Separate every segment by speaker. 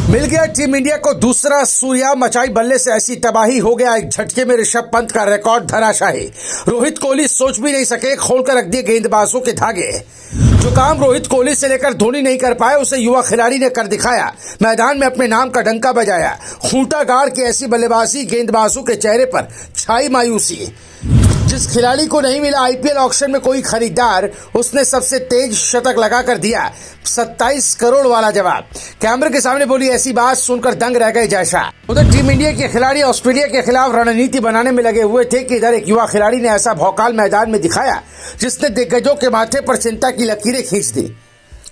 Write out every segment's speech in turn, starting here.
Speaker 1: मिल गया team India को दूसरा सूर्या। मचाई बल्ले से ऐसी तबाही, हो गया एक झटके में ऋषभ पंत का रिकॉर्ड धराशायी। रोहित कोहली सोच भी नहीं सके, खोलकर रख दिए गेंदबाजों के धागे। जो काम रोहित कोहली से लेकर धोनी नहीं कर पाए, उसे युवा खिलाड़ी ने कर दिखाया। मैदान में अपने नाम का डंका बजाया। खूंटा गाड़ के ऐसी बल्लेबाजी, गेंदबाजों के चेहरे पर छाई मायूसी। जिस खिलाड़ी को नहीं मिला आईपीएल ऑक्शन में कोई खरीदार, उसने सबसे तेज शतक लगाकर दिया 27 करोड़ वाला जवाब। कैमरे के सामने बोली ऐसी बात सुनकर दंग रह गए जैसा। उधर टीम इंडिया के खिलाड़ी ऑस्ट्रेलिया के खिलाफ रणनीति बनाने में लगे हुए थे कि इधर एक युवा खिलाड़ी ने ऐसा भौकाल मैदान में दिखाया जिसने दिग्गजों के माथे पर चिंता की लकीरें खींच दी।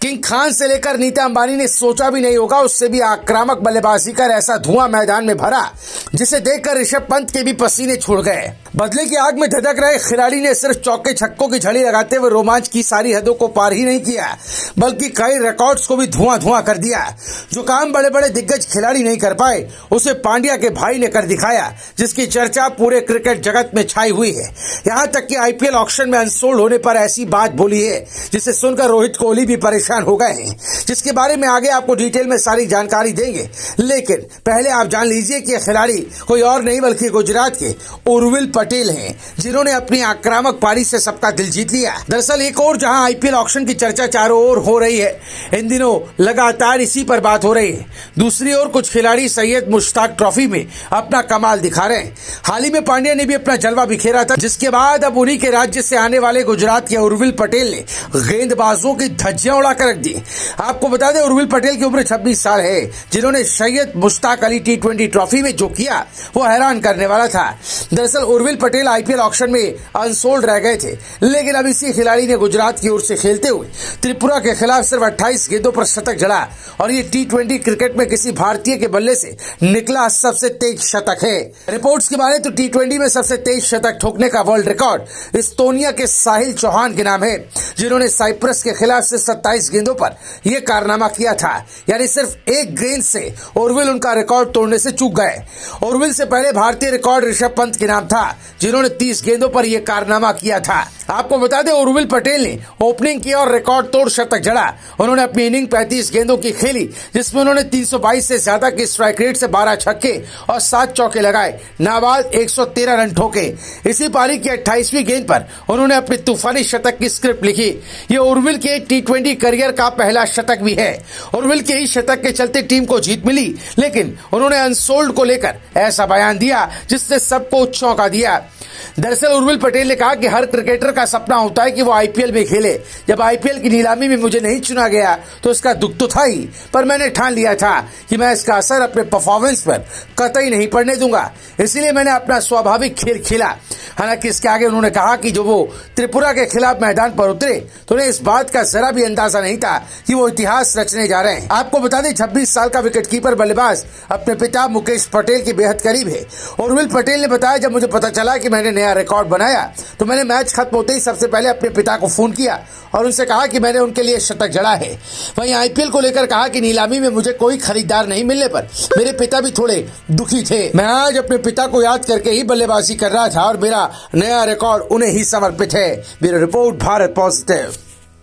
Speaker 1: किंग खान से लेकर नीता अंबानी ने सोचा भी नहीं होगा, उससे भी आक्रामक बल्लेबाजी कर ऐसा धुआं मैदान में भरा जिसे देखकर ऋषभ पंत के भी पसीने छूट गए। बदले की आग में धधक रहे खिलाड़ी ने सिर्फ चौके छक्कों की झड़ी लगाते हुए रोमांच की सारी हदों को पार ही नहीं किया, बल्कि कई रिकॉर्ड्स को भी धुआं धुआं कर दिया। जो काम बड़े बड़े दिग्गज खिलाड़ी नहीं कर पाए, उसे पांड्या के भाई ने कर दिखाया, जिसकी चर्चा पूरे क्रिकेट जगत में छाई हुई है। यहाँ तक कि आईपीएल ऑक्शन में अनसोल्ड होने पर ऐसी बात बोली है जिसे सुनकर रोहित कोहली भी परेशान हो गए हैं, जिसके बारे में आगे आपको डिटेल में सारी जानकारी देंगे। लेकिन पहले आप जान लीजिए कि खिलाड़ी कोई और नहीं बल्कि गुजरात के उर्विल पटेल हैं, जिन्होंने अपनी आक्रामक पारी से सबका दिल जीत लिया। दरअसल एक और जहां आईपीएल ऑक्शन की चर्चा चारों ओर हो रही है, इन दिनों लगातार इसी पर बात हो रही है, दूसरी ओर कुछ खिलाड़ी सैयद मुश्ताक ट्रॉफी में अपना कमाल दिखा रहे हैं। हाल ही में पांड्या ने भी अपना जलवा बिखेरा था, जिसके बाद अब उन्हीं के राज्य से आने वाले गुजरात के उर्विल पटेल ने गेंदबाजों की धज्जियां उड़ाकर रख दी। आपको बता दें उर्विल पटेल की उम्र 26 साल है, जिन्होंने सैयद मुश्ताक अली टी20 ट्रॉफी में जो किया वो हैरान करने वाला था। दरअसल उर्विल पटेल आईपीएल ऑक्शन में अनसोल्ड रह गए थे, लेकिन अब इसी खिलाड़ी ने गुजरात की ओर से खेलते हुए त्रिपुरा के खिलाफ सिर्फ 28 गेंदों पर शतक जड़ा, और ये टी20 क्रिकेट में किसी भारतीय के बल्ले से निकला सबसे तेज शतक है। रिपोर्ट्स की माने तो टी20 में सबसे तेज शतक ठोकने का वर्ल्ड रिकॉर्ड एस्तोनिया के साहिल चौहान के नाम है, जिन्होंने साइप्रस के खिलाफ सिर्फ 27 गेंदों पर यह कारनामा किया था। यानी सिर्फ एक गेंद से उर्विल उनका रिकॉर्ड तोड़ने से चूक गए। उर्विल से पहले भारतीय रिकॉर्ड ऋषभ पंत के नाम था, जिन्होंने 30 गेंदों पर यह कारनामा किया था। आपको बता दें उर्विल पटेल ने ओपनिंग की और रिकॉर्ड तोड़ शतक जड़ा। उन्होंने अपनी इनिंग 35 गेंदों की खेली, जिसमें उन्होंने 322 से ज्यादा की स्ट्राइक रेट से 12 छक्के और 7 चौके लगाए। नाबाद 113 रन ठोके। इसी पारी की 28वीं गेंद पर उन्होंने अपनी तूफानी शतक की स्क्रिप्ट लिखी। ये उर्विल के टी20 करियर का पहला शतक भी है। उर्विल के ही शतक के चलते टीम को जीत मिली, लेकिन उन्होंने अनसोल्ड को लेकर ऐसा बयान दिया जिसने सबको चौंका दिया। दरअसल उर्विल पटेल ने कहा कि हर क्रिकेटर का सपना होता है कि वो आईपीएल में खेले। जब आईपीएल की नीलामी में मुझे नहीं चुना गया तो इसका दुख तो था ही, पर मैंने ठान लिया था कि मैं इसका असर अपने परफॉर्मेंस पर कतई नहीं पड़ने दूंगा, इसीलिए मैंने अपना स्वाभाविक खेल खेला। हालांकि इसके आगे उन्होंने कहा कि जो वो त्रिपुरा के खिलाफ मैदान पर उतरे तो उन्हें इस बात का जरा भी अंदाजा नहीं था कि वो इतिहास रचने जा रहे हैं। आपको बता दें 26 साल का विकेटकीपर बल्लेबाज अपने पिता मुकेश पटेल के बेहद करीब है। उर्विल पटेल ने बताया, जब मुझे पता चला कि मैंने नया रिकॉर्ड बनाया तो मैंने मैच खत्म होते ही सबसे पहले अपने पिता को फोन किया और उनसे कहा कि मैंने उनके लिए शतक जड़ा है। वहीं आईपीएल को लेकर कहा कि नीलामी में मुझे कोई खरीदार नहीं मिलने पर मेरे पिता भी थोड़े दुखी थे। मैं आज अपने पिता को याद करके ही बल्लेबाजी कर रहा था और मेरा नया रिकॉर्ड उन्हें ही समर्पित है। Bureau report, Bharat positive.